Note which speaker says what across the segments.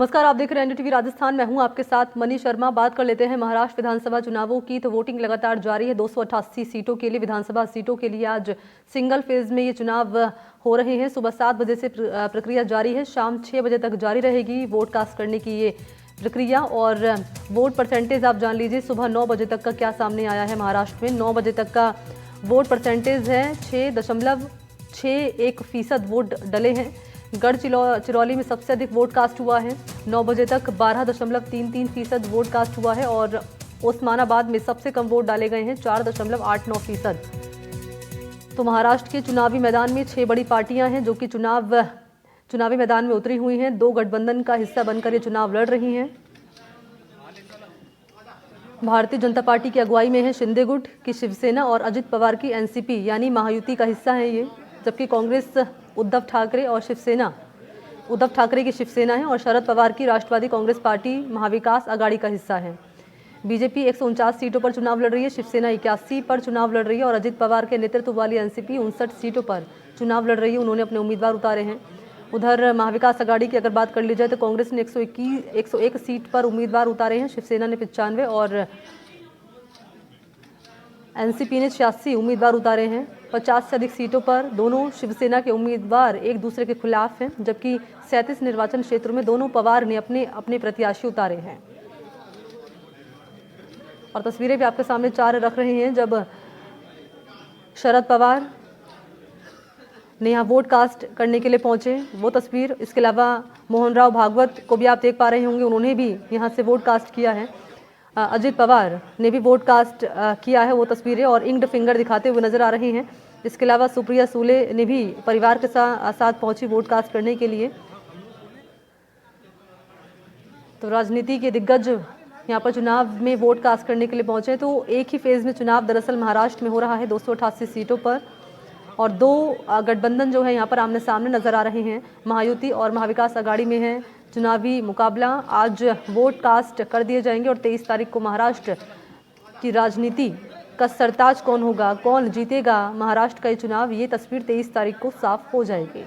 Speaker 1: नमस्कार, आप देख रहे हैं एनडीटीवी राजस्थान। मैं हूं आपके साथ मनी शर्मा। बात कर लेते हैं महाराष्ट्र विधानसभा चुनावों की। तो वोटिंग लगातार जारी है 288 सीटों के लिए, विधानसभा सीटों के लिए आज सिंगल फेज में ये चुनाव हो रहे हैं। सुबह 7 बजे से प्रक्रिया जारी है, शाम 6 बजे तक जारी रहेगी वोट कास्ट करने की ये प्रक्रिया। और वोट परसेंटेज आप जान लीजिए सुबह 9 बजे तक का क्या सामने आया है। महाराष्ट्र में 9 बजे तक का वोट परसेंटेज है 6.61% वोट डले हैं। गढ़चिरौली में सबसे अधिक वोट कास्ट हुआ है, 9 बजे तक 12.33% वोट कास्ट हुआ है। और ओस्मानाबाद में सबसे कम वोट डाले गए हैं 4.89%। तो महाराष्ट्र के चुनावी मैदान में 6 बड़ी पार्टियां हैं जो कि चुनावी मैदान में उतरी हुई हैं। 2 गठबंधन का हिस्सा बनकर ये चुनाव लड़ रही हैं। भारतीय जनता पार्टी की अगुवाई में है शिंदे गुट की शिवसेना और अजित पवार की एनसीपी यानी महायुति का हिस्सा है ये। जबकि कांग्रेस उद्धव ठाकरे की शिवसेना है और शरद पवार की राष्ट्रवादी कांग्रेस पार्टी महाविकास आघाड़ी का हिस्सा है। बीजेपी 149 सीटों पर चुनाव लड़ रही है, शिवसेना 81 पर चुनाव लड़ रही है और अजित पवार के नेतृत्व वाली एनसीपी 59 सीटों पर चुनाव लड़ रही है। उन्होंने अपने उम्मीदवार उतारे हैं। उधर महाविकास आघाड़ी की अगर बात कर ली जाए तो कांग्रेस ने 101 सीट पर उम्मीदवार उतारे हैं, शिवसेना ने 95 और एनसीपी ने 86 उम्मीदवार उतारे हैं। 50 से अधिक सीटों पर दोनों शिवसेना के उम्मीदवार एक दूसरे के खिलाफ हैं, जबकि 37 निर्वाचन क्षेत्रों में दोनों पवार ने अपने अपने प्रत्याशी उतारे हैं। और तस्वीरें भी आपके सामने 4 रख रहे हैं जब शरद पवार ने यहाँ वोट कास्ट करने के लिए पहुंचे, वो तस्वीर। इसके अलावा मोहन राव भागवत को भी आप देख पा रहे होंगे, उन्होंने भी यहाँ से वोट कास्ट किया है। अजित पवार ने भी वोट कास्ट किया है, वो तस्वीरें और इंक्ड फिंगर दिखाते हुए नजर आ रही हैं। इसके अलावा सुप्रिया सुले ने भी परिवार के साथ पहुंची वोट कास्ट करने के लिए। तो राजनीति के दिग्गज यहाँ पर चुनाव में वोट कास्ट करने के लिए पहुंचे। तो एक ही फेज में चुनाव दरअसल महाराष्ट्र में हो रहा है 288 सीटों पर और 2 गठबंधन जो है यहाँ पर आमने सामने नजर आ रहे हैं। महायुति और महाविकास आघाड़ी में है चुनावी मुकाबला। आज वोट कास्ट कर दिए जाएंगे और 23 तारीख को महाराष्ट्र की राजनीति का सरताज कौन होगा, कौन जीतेगा महाराष्ट्र का ये चुनाव, ये तस्वीर 23 तारीख को साफ हो जाएगी।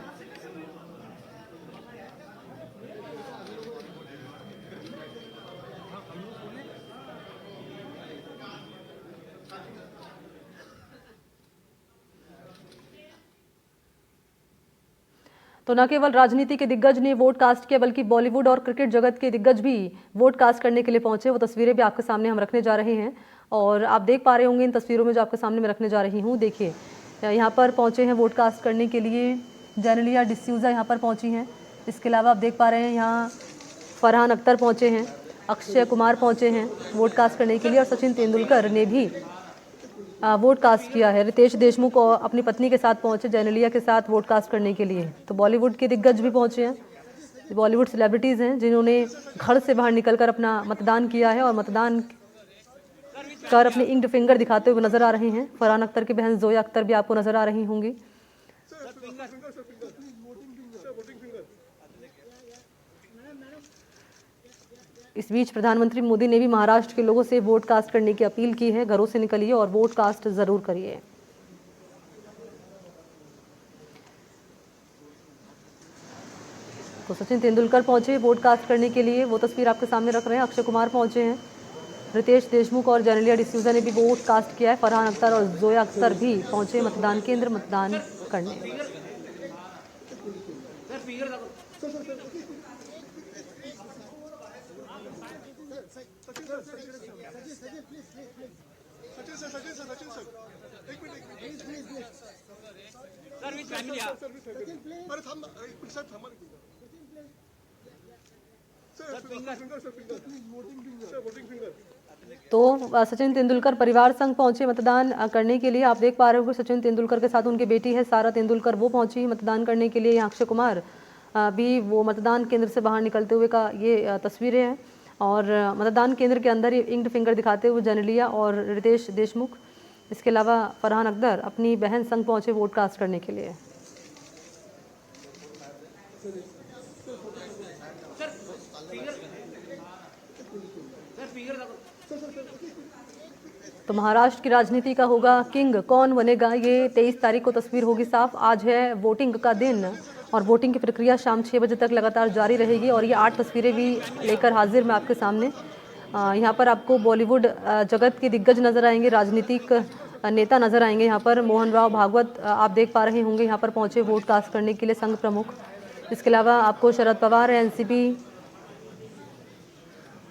Speaker 1: तो न केवल राजनीति के दिग्गज ने वोट कास्ट किया बल्कि बॉलीवुड और क्रिकेट जगत के दिग्गज भी वोट कास्ट करने के लिए पहुंचे। वो तस्वीरें भी आपके सामने हम रखने जा रहे हैं और आप देख पा रहे होंगे इन तस्वीरों में जो आपके सामने मैं रखने जा रही हूँ। देखिए यहाँ पर पहुंचे हैं वोट कास्ट करने के लिए, जेनेलिया डिसूजा यहाँ पर पहुंची हैं। इसके अलावा आप देख पा रहे हैं यहाँ फरहान अख्तर पहुँचे हैं, अक्षय कुमार पहुँचे हैं वोट कास्ट करने के लिए और सचिन तेंदुलकर ने भी वोट कास्ट किया है। रितेश देशमुख अपनी पत्नी के साथ पहुंचे जेनेलिया के साथ वोट कास्ट करने के लिए। तो बॉलीवुड के दिग्गज भी पहुंचे हैं, बॉलीवुड सेलिब्रिटीज़ हैं जिन्होंने घर से बाहर निकलकर अपना मतदान किया है और मतदान कर अपने इंक्ड फिंगर दिखाते हुए नजर आ रहे हैं। फरहान अख्तर की बहन जोया अख्तर भी आपको नजर आ रही होंगी। इस बीच प्रधानमंत्री मोदी ने भी महाराष्ट्र के लोगों से वोट कास्ट करने की अपील की है। घरों से निकलिए और वोट कास्ट जरूर करिए। तो सचिन तेंदुलकर पहुंचे वोट कास्ट करने के लिए, वो तस्वीर आपके सामने रख रहे हैं। अक्षय कुमार पहुंचे हैं, रितेश देशमुख और जेनेलिया डिसूजा ने भी वोट कास्ट किया है। फरहान अख्तर और जोया अख्तर भी पहुंचे मतदान केंद्र मतदान करने। तो सचिन तेंदुलकर परिवार संग पहुंचे मतदान करने के लिए। आप देख पा रहे हो सचिन तेंदुलकर के साथ उनकी बेटी है सारा तेंदुलकर, वो पहुंची मतदान करने के लिए। यहाँ अक्षय कुमार भी वो मतदान केंद्र से बाहर निकलते हुए का ये तस्वीरें हैं और मतदान केंद्र के अंदर इंक्ड फिंगर दिखाते हुए जेनेलिया और रितेश देशमुख, इसके अलावा फरहान अख्तर अपनी बहन संग पहुंचे वोट कास्ट करने के लिए। तो महाराष्ट्र की राजनीति का होगा किंग, कौन बनेगा ये 23 तारीख को तस्वीर होगी साफ। आज है वोटिंग का दिन और वोटिंग की प्रक्रिया शाम 6 बजे तक लगातार जारी रहेगी। और ये 8 तस्वीरें भी लेकर हाजिर मैं आपके सामने। यहाँ पर आपको बॉलीवुड जगत के दिग्गज नज़र आएंगे, राजनीतिक नेता नज़र आएंगे। यहाँ पर मोहन राव भागवत आप देख पा रहे होंगे, यहाँ पर पहुँचे वोट कास्ट करने के लिए, संघ प्रमुख। इसके अलावा आपको शरद पवार एनसीपी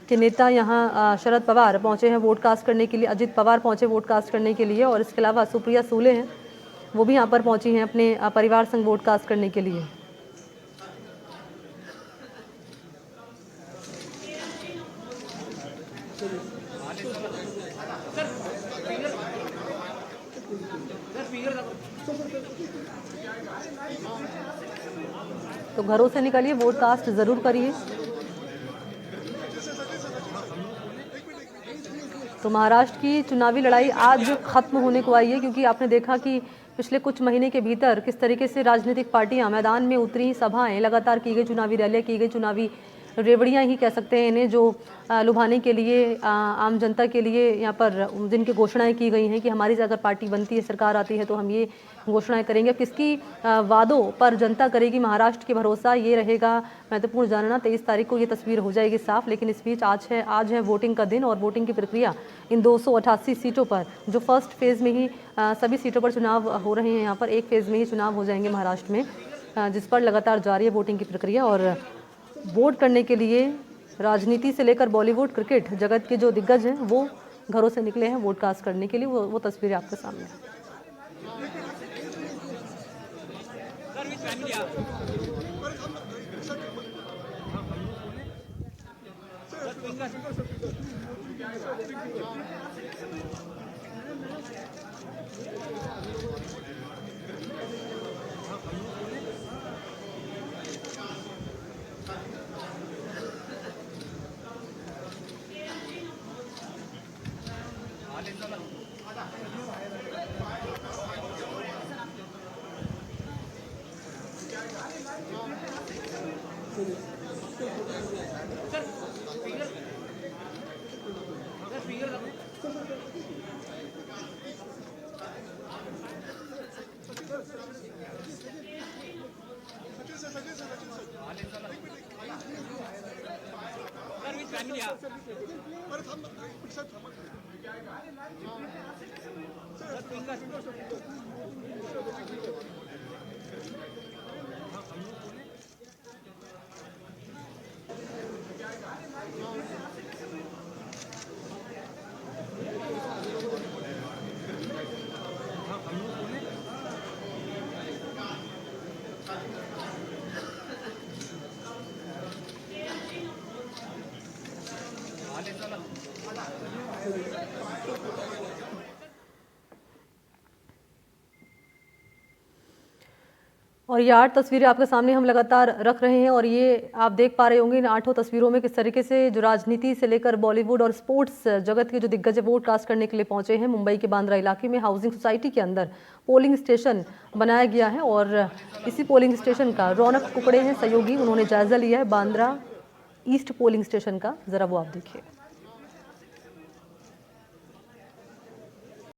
Speaker 1: के नेता यहाँ शरद पवार पहुँचे हैं वोट कास्ट करने के लिए, अजित पवार पहुँचे वोट कास्ट करने के लिए। और इसके अलावा सुप्रिया सूले हैं, वो भी यहाँ पर पहुँची हैं अपने परिवार संग वोट कास्ट करने के लिए। तो घरों से निकलिए, वोट कास्ट जरूर करिए। तो महाराष्ट्र की चुनावी लड़ाई आज खत्म होने को आई है, क्योंकि आपने देखा कि पिछले कुछ महीने के भीतर किस तरीके से राजनीतिक पार्टियां मैदान में उतरी, सभाएं लगातार की गई, चुनावी रैलियां की गई, चुनावी रेवड़ियां ही कह सकते हैं इन्हें, जो लुभाने के लिए आम जनता के लिए यहाँ पर जिनकी घोषणाएं की गई हैं कि हमारी अगर पार्टी बनती है, सरकार आती है तो हम ये घोषणाएं करेंगे। अब किसकी वादों पर जनता करेगी महाराष्ट्र के भरोसा, ये रहेगा महत्वपूर्ण जानना। 23 तारीख को ये तस्वीर हो जाएगी साफ। लेकिन इस बीच आज है वोटिंग का दिन, और वोटिंग की प्रक्रिया इन 288 सीटों पर, जो फर्स्ट फेज़ में ही सभी सीटों पर चुनाव हो रहे हैं, यहाँ पर एक फेज़ में ही चुनाव हो जाएंगे महाराष्ट्र में, जिस पर लगातार जारी है वोटिंग की प्रक्रिया। और वोट करने के लिए राजनीति से लेकर बॉलीवुड, क्रिकेट जगत के जो दिग्गज हैं वो घरों से निकले हैं वोट कास्ट करने के लिए। वो तस्वीरें आपके सामने हैं। और ये 8 तस्वीरें आपके सामने हम लगातार रख रहे हैं, और ये आप देख पा रहे होंगे इन 8 तस्वीरों में किस तरीके से जो राजनीति से लेकर बॉलीवुड और स्पोर्ट्स जगत के जो दिग्गज वोट कास्ट करने के लिए पहुंचे हैं। मुंबई के बांद्रा इलाके में हाउसिंग सोसाइटी के अंदर पोलिंग स्टेशन बनाया गया है, और इसी पोलिंग स्टेशन का रौनक कुकड़े हैं सहयोगी, उन्होंने जायजा लिया है बांद्रा ईस्ट पोलिंग स्टेशन का। जरा वो आप देखिए।